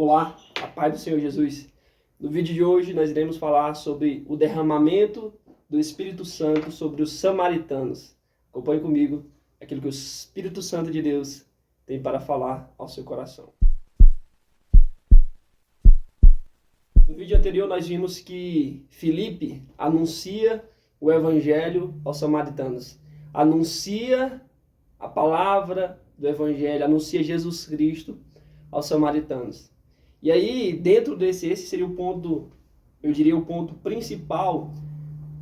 Olá, a paz do Senhor Jesus. No vídeo de hoje nós iremos falar sobre o derramamento do Espírito Santo sobre os samaritanos. Acompanhe comigo aquilo que o Espírito Santo de Deus tem para falar ao seu coração. No vídeo anterior nós vimos que Filipe anuncia o Evangelho aos samaritanos. Anuncia a palavra do Evangelho, anuncia Jesus Cristo aos samaritanos. E aí, dentro esse seria o ponto, eu diria, o ponto principal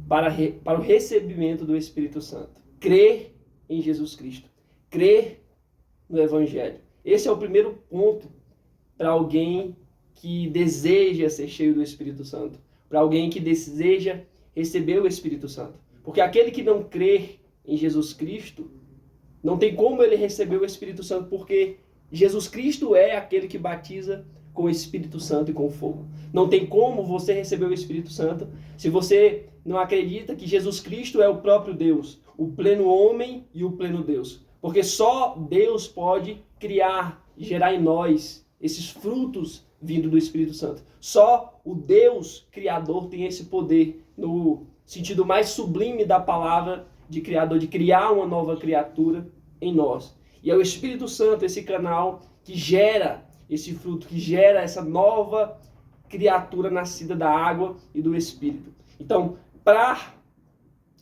para o recebimento do Espírito Santo. Crer em Jesus Cristo. Crer no Evangelho. Esse é o primeiro ponto para alguém que deseja ser cheio do Espírito Santo. Para alguém que deseja receber o Espírito Santo. Porque aquele que não crer em Jesus Cristo, não tem como ele receber o Espírito Santo, porque Jesus Cristo é aquele que batiza com o Espírito Santo e com fogo. Não tem como você receber o Espírito Santo se você não acredita que Jesus Cristo é o próprio Deus, o pleno homem e o pleno Deus. Porque só Deus pode criar, gerar em nós esses frutos vindo do Espírito Santo. Só o Deus Criador tem esse poder, no sentido mais sublime da palavra de Criador, de criar uma nova criatura em nós. E é o Espírito Santo, esse canal que gera esse fruto, que gera essa nova criatura nascida da água e do Espírito. Então, para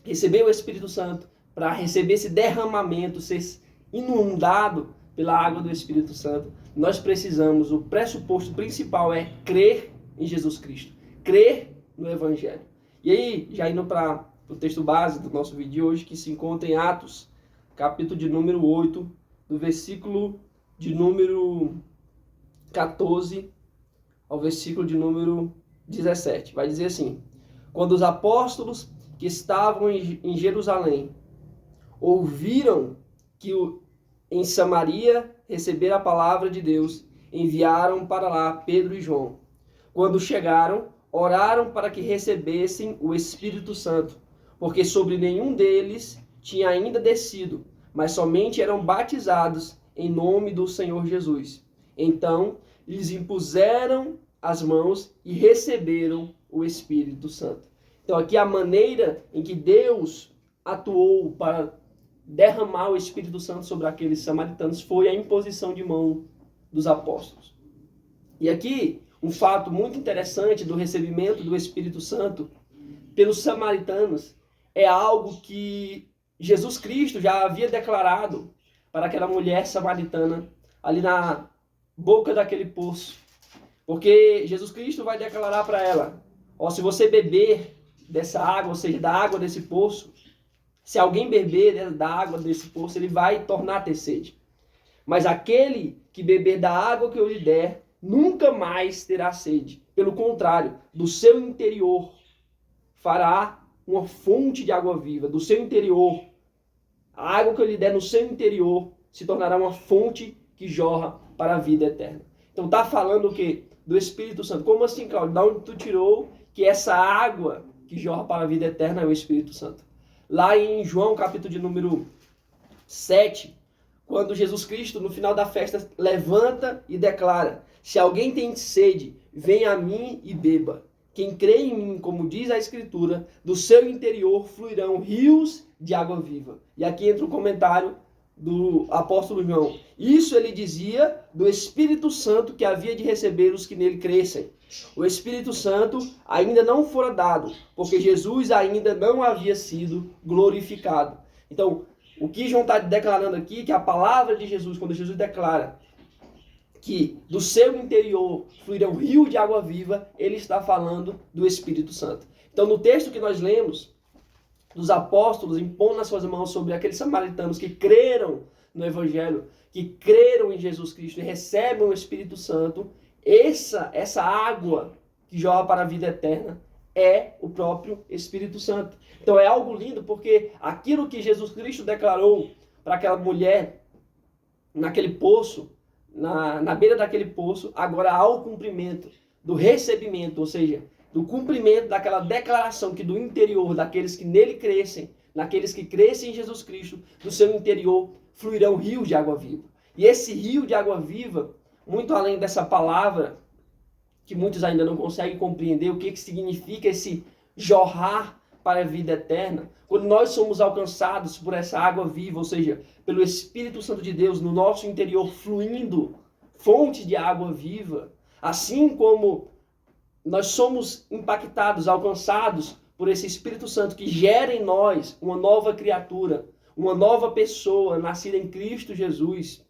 receber o Espírito Santo, para receber esse derramamento, ser inundado pela água do Espírito Santo, nós precisamos, o pressuposto principal é crer em Jesus Cristo, crer no Evangelho. E aí, já indo para o texto base do nosso vídeo de hoje, que se encontra em Atos, capítulo de número 8, do versículo de número 14 ao versículo de número 17. Vai dizer assim: quando os apóstolos que estavam em Jerusalém ouviram que em Samaria recebera a palavra de Deus, enviaram para lá Pedro e João. Quando chegaram, oraram para que recebessem o Espírito Santo, porque sobre nenhum deles tinha ainda descido, mas somente eram batizados em nome do Senhor Jesus. Então, lhes impuseram as mãos e receberam o Espírito Santo. Então, aqui a maneira em que Deus atuou para derramar o Espírito Santo sobre aqueles samaritanos foi a imposição de mão dos apóstolos. E aqui, um fato muito interessante do recebimento do Espírito Santo pelos samaritanos é algo que Jesus Cristo já havia declarado para aquela mulher samaritana ali na boca daquele poço. Porque Jesus Cristo vai declarar para ela: se você beber dessa água, ou seja, da água desse poço, se alguém beber da água desse poço, ele vai tornar a ter sede. Mas aquele que beber da água que eu lhe der, nunca mais terá sede. Pelo contrário, do seu interior fará uma fonte de água viva. Do seu interior, a água que eu lhe der no seu interior se tornará uma fonte que jorra para a vida eterna. Então está falando o quê? Do Espírito Santo. Como assim, Cláudio? Da onde tu tirou que essa água que jorra para a vida eterna é o Espírito Santo? Lá em João, capítulo de número 7, quando Jesus Cristo, no final da festa, levanta e declara: se alguém tem sede, venha a mim e beba. Quem crê em mim, como diz a Escritura, do seu interior fluirão rios de água viva. E aqui entra o comentário do apóstolo João. Isso ele dizia do Espírito Santo que havia de receber os que nele crescem. O Espírito Santo ainda não fora dado, porque Jesus ainda não havia sido glorificado. Então, o que João está declarando aqui, que a palavra de Jesus, quando Jesus declara que do seu interior fluirão rio de água viva, ele está falando do Espírito Santo. Então, no texto que nós lemos, dos apóstolos impondo as suas mãos sobre aqueles samaritanos que creram no Evangelho, que creram em Jesus Cristo e recebem o Espírito Santo, essa água que jorra para a vida eterna é o próprio Espírito Santo. Então é algo lindo, porque aquilo que Jesus Cristo declarou para aquela mulher naquele poço, na beira daquele poço, agora há o cumprimento do recebimento, ou seja, do cumprimento daquela declaração que do interior daqueles que nele crescem, naqueles que crescem em Jesus Cristo, do seu interior fluirão rios de água viva. E esse rio de água viva, muito além dessa palavra que muitos ainda não conseguem compreender o que significa esse jorrar para a vida eterna. Quando nós somos alcançados por essa água viva, ou seja, pelo Espírito Santo de Deus no nosso interior fluindo, fonte de água viva, assim como nós somos impactados, alcançados por esse Espírito Santo que gera em nós uma nova criatura, uma nova pessoa nascida em Cristo Jesus,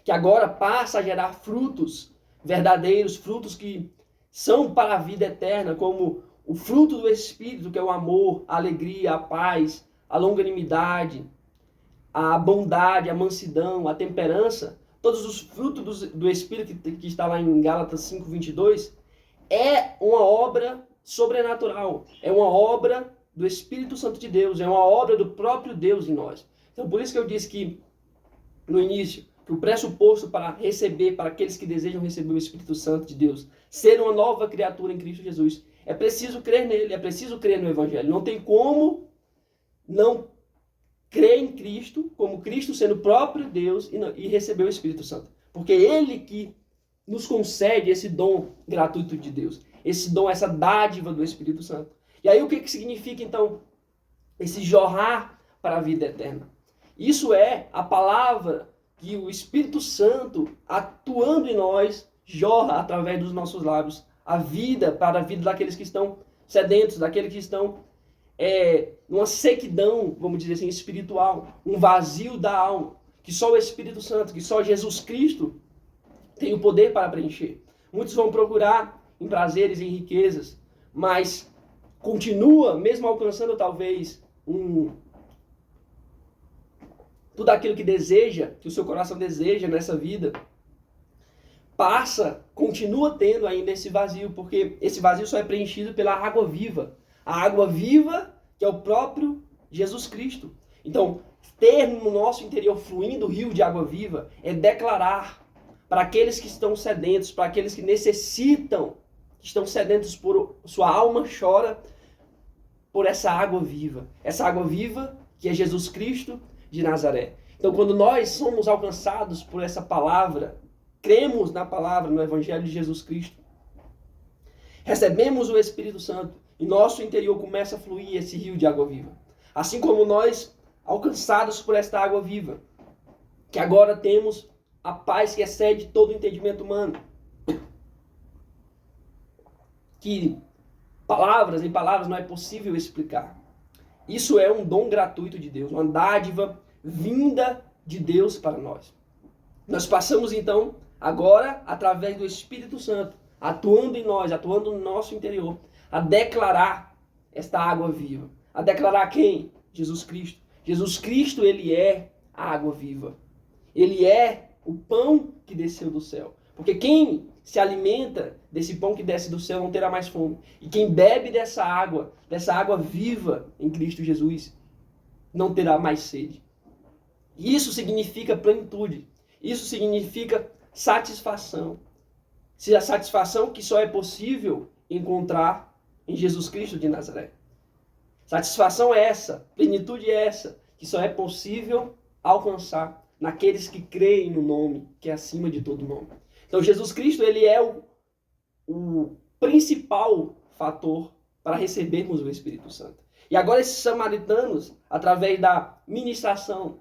que agora passa a gerar frutos verdadeiros, frutos que são para a vida eterna, como o fruto do Espírito, que é o amor, a alegria, a paz, a longanimidade, a bondade, a mansidão, a temperança, todos os frutos do Espírito que está lá em Gálatas 5:22, é uma obra sobrenatural, é uma obra do Espírito Santo de Deus, é uma obra do próprio Deus em nós. Então, por isso que eu disse que, no início, que o pressuposto para receber, para aqueles que desejam receber o Espírito Santo de Deus, ser uma nova criatura em Cristo Jesus, é preciso crer nele, é preciso crer no Evangelho. Não tem como não crer em Cristo, como Cristo sendo o próprio Deus, e receber o Espírito Santo. Porque é ele que nos concede esse dom gratuito de Deus, esse dom, essa dádiva do Espírito Santo. E aí o que significa, então, esse jorrar para a vida eterna? Isso é a palavra que o Espírito Santo, atuando em nós, jorra através dos nossos lábios a vida para a vida daqueles que estão sedentos, daqueles que estão numa sequidão, vamos dizer assim, espiritual, um vazio da alma, que só o Espírito Santo, que só Jesus Cristo tem o poder para preencher. Muitos vão procurar em prazeres, em riquezas, mas continua, mesmo alcançando talvez tudo aquilo que deseja, que o seu coração deseja nessa vida, continua tendo ainda esse vazio, porque esse vazio só é preenchido pela água viva. A água viva que é o próprio Jesus Cristo. Então, ter no nosso interior fluindo o rio de água viva é declarar para aqueles que estão sedentos, para aqueles que necessitam, que estão sedentos por sua alma chora por essa água viva. Essa água viva que é Jesus Cristo de Nazaré. Então, quando nós somos alcançados por essa palavra, cremos na palavra, no Evangelho de Jesus Cristo, recebemos o Espírito Santo e nosso interior começa a fluir esse rio de água viva. Assim como nós, alcançados por esta água viva, que agora temos a paz que excede todo o entendimento humano, que em palavras não é possível explicar. Isso é um dom gratuito de Deus, uma dádiva vinda de Deus para nós. Nós passamos então, agora, através do Espírito Santo, atuando em nós, atuando no nosso interior, a declarar esta água viva. A declarar quem? Jesus Cristo. Jesus Cristo, ele é a água viva. Ele é o pão que desceu do céu. Porque quem se alimenta desse pão que desce do céu não terá mais fome. E quem bebe dessa água viva em Cristo Jesus, não terá mais sede. Isso significa plenitude. Isso significa satisfação. Se a satisfação que só é possível encontrar em Jesus Cristo de Nazaré. Satisfação é essa, plenitude é essa, que só é possível alcançar naqueles que creem no nome, que é acima de todo nome. Então Jesus Cristo, ele é o principal fator para recebermos o Espírito Santo. E agora esses samaritanos, através da ministração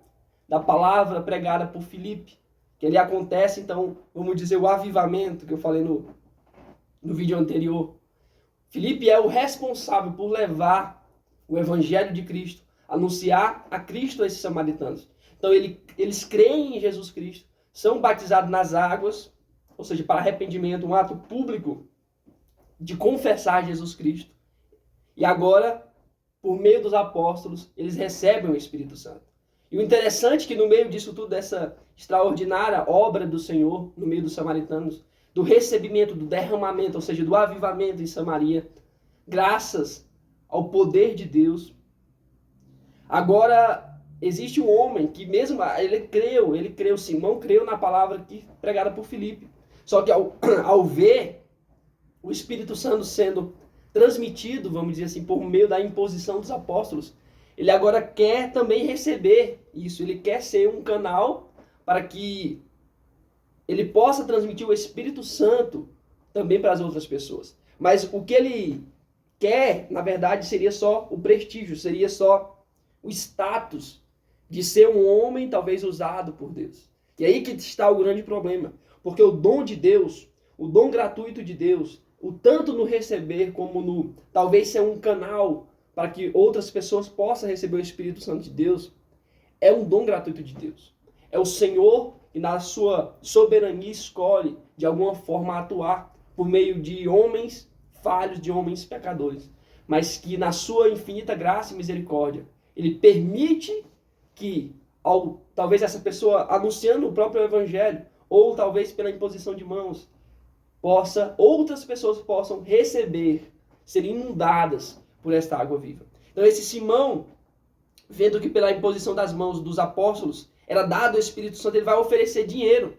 da palavra pregada por Filipe, que ele acontece, então, vamos dizer, o avivamento que eu falei no vídeo anterior. Filipe é o responsável por levar o Evangelho de Cristo, anunciar a Cristo a esses samaritanos. Então eles creem em Jesus Cristo, são batizados nas águas, ou seja, para arrependimento, um ato público de confessar Jesus Cristo. E agora, por meio dos apóstolos, eles recebem o Espírito Santo. E o interessante é que no meio disso tudo, dessa extraordinária obra do Senhor, no meio dos samaritanos, do recebimento, do derramamento, ou seja, do avivamento em Samaria, graças ao poder de Deus, agora existe um homem que mesmo, ele creu, Simão creu na palavra pregada por Filipe. Só que ao ver o Espírito Santo sendo transmitido, vamos dizer assim, por meio da imposição dos apóstolos, ele agora quer também receber isso, ele quer ser um canal para que ele possa transmitir o Espírito Santo também para as outras pessoas. Mas o que ele quer, na verdade, seria só o prestígio, seria só o status de ser um homem talvez usado por Deus. E aí que está o grande problema, porque o dom de Deus, o dom gratuito de Deus, o tanto no receber como no talvez ser um canal para que outras pessoas possam receber o Espírito Santo de Deus, é um dom gratuito de Deus. É o Senhor que na sua soberania escolhe de alguma forma atuar por meio de homens falhos, de homens pecadores, mas que na sua infinita graça e misericórdia, ele permite que, talvez essa pessoa anunciando o próprio evangelho, ou talvez pela imposição de mãos, outras pessoas possam receber, serem inundadas por esta água viva. Então esse Simão, vendo que pela imposição das mãos dos apóstolos era dado o Espírito Santo, ele vai oferecer dinheiro,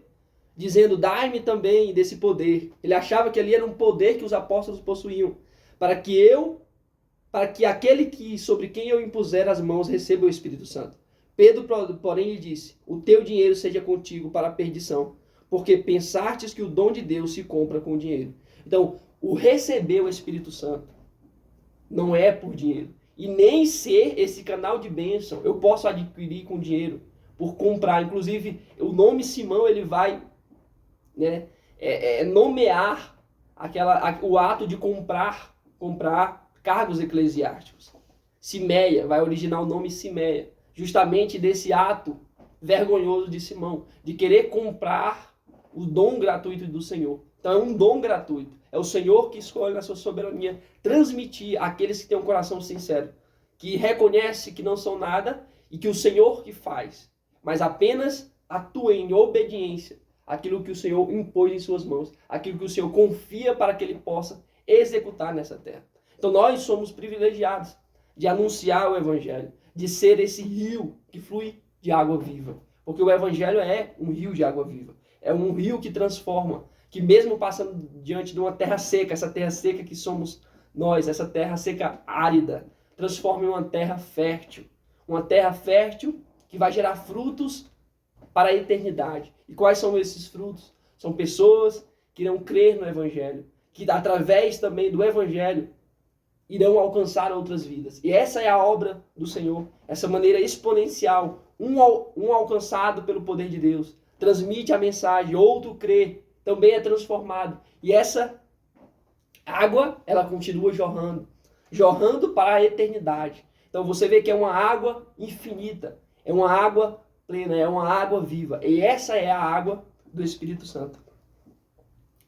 dizendo, dai-me também desse poder. Ele achava que ali era um poder que os apóstolos possuíam, para que aquele sobre quem eu impuser as mãos receba o Espírito Santo. Pedro, porém, lhe disse, o teu dinheiro seja contigo para a perdição, porque pensastes que o dom de Deus se compra com dinheiro. Então, o receber o Espírito Santo não é por dinheiro. E nem ser esse canal de bênção eu posso adquirir com dinheiro, por comprar. Inclusive, o nome Simão, ele vai nomear o ato de comprar cargos eclesiásticos. Simeia, vai originar o nome Simeia, justamente desse ato vergonhoso de Simão, de querer comprar o dom gratuito do Senhor. Então é um dom gratuito. É o Senhor que escolhe na sua soberania transmitir àqueles que têm um coração sincero, que reconhece que não são nada e que o Senhor que faz, mas apenas atua em obediência àquilo que o Senhor impôs em suas mãos, aquilo que o Senhor confia para que ele possa executar nessa terra. Então nós somos privilegiados de anunciar o Evangelho, de ser esse rio que flui de água viva. Porque o Evangelho é um rio de água viva. É um rio que transforma, que mesmo passando diante de uma terra seca, essa terra seca que somos nós, essa terra seca árida, transforma em uma terra fértil. Uma terra fértil que vai gerar frutos para a eternidade. E quais são esses frutos? São pessoas que irão crer no Evangelho, que através também do Evangelho irão alcançar outras vidas. E essa é a obra do Senhor, essa maneira exponencial. Um alcançado pelo poder de Deus, transmite a mensagem, outro crê, também é transformado. E essa água, ela continua jorrando para a eternidade. Então você vê que é uma água infinita, é uma água plena, é uma água viva. E essa é a água do Espírito Santo.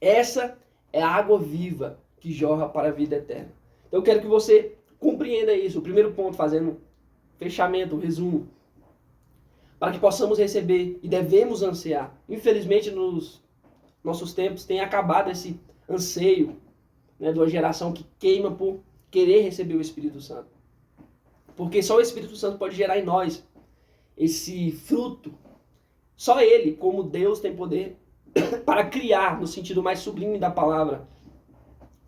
Essa é a água viva que jorra para a vida eterna. Então eu quero que você compreenda isso. O primeiro ponto, fazendo fechamento, resumo, para que possamos receber e devemos ansiar. Infelizmente, nos nossos tempos tem acabado esse anseio, de uma geração que queima por querer receber o Espírito Santo. Porque só o Espírito Santo pode gerar em nós esse fruto. Só Ele, como Deus, tem poder para criar, no sentido mais sublime da palavra,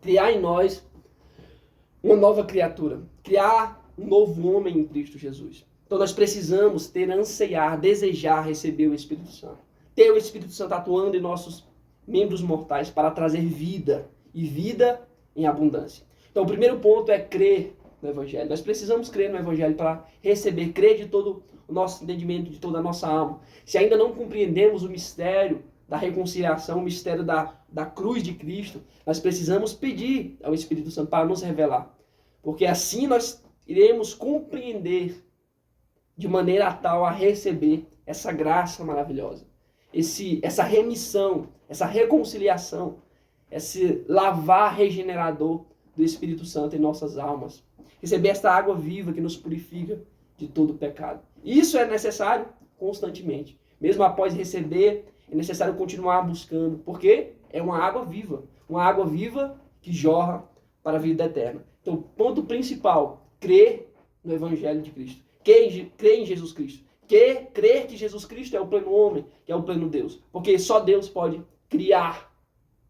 criar em nós uma nova criatura, criar um novo homem em Cristo Jesus. Então nós precisamos ansiar, desejar receber o Espírito Santo. Ter o Espírito Santo atuando em nossos membros mortais para trazer vida, e vida em abundância. Então o primeiro ponto é crer no Evangelho. Nós precisamos crer no Evangelho para receber, crer de todo o nosso entendimento, de toda a nossa alma. Se ainda não compreendemos o mistério da reconciliação, o mistério da cruz de Cristo, nós precisamos pedir ao Espírito Santo para nos revelar. Porque assim nós iremos compreender de maneira tal a receber essa graça maravilhosa. Essa remissão, essa reconciliação, esse lavar regenerador do Espírito Santo em nossas almas. Receber esta água viva que nos purifica de todo pecado. Isso é necessário constantemente. Mesmo após receber, é necessário continuar buscando, porque é uma água viva que jorra para a vida eterna. Então, ponto principal, crer no Evangelho de Cristo. Crer em Jesus Cristo. Crer que Jesus Cristo é o pleno homem, que é o pleno Deus. Porque só Deus pode criar,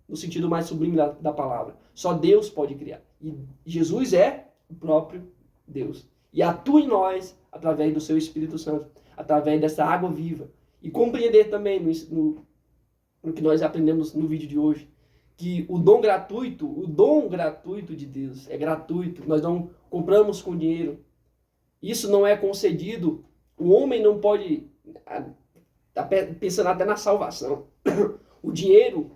no sentido mais sublime da palavra. Só Deus pode criar. E Jesus é o próprio Deus. E atua em nós através do seu Espírito Santo, através dessa água viva. E compreender também no que nós aprendemos no vídeo de hoje, que o dom gratuito de Deus é gratuito. Nós não compramos com dinheiro. Isso não é concedido. O homem não pode estar pensando até na salvação. O dinheiro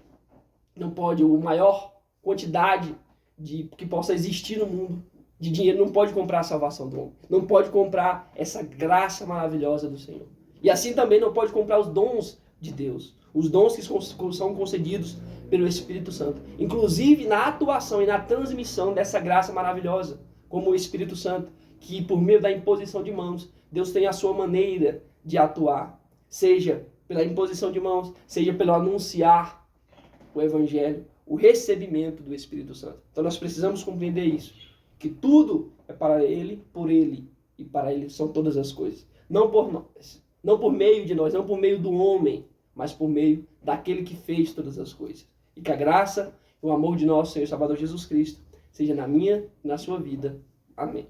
não pode, a maior quantidade que possa existir no mundo de dinheiro não pode comprar a salvação do homem. Não pode comprar essa graça maravilhosa do Senhor. E assim também não pode comprar os dons de Deus. Os dons que são concedidos pelo Espírito Santo. Inclusive na atuação e na transmissão dessa graça maravilhosa, como o Espírito Santo, que por meio da imposição de mãos, Deus tem a sua maneira de atuar. Seja pela imposição de mãos, seja pelo anunciar o Evangelho, o recebimento do Espírito Santo. Então nós precisamos compreender isso, que tudo é para Ele, por Ele e para Ele são todas as coisas. Não por nós, não por meio de nós, não por meio do homem, mas por meio daquele que fez todas as coisas. E que a graça e o amor de nosso Senhor e Salvador Jesus Cristo seja na minha e na sua vida. Amém.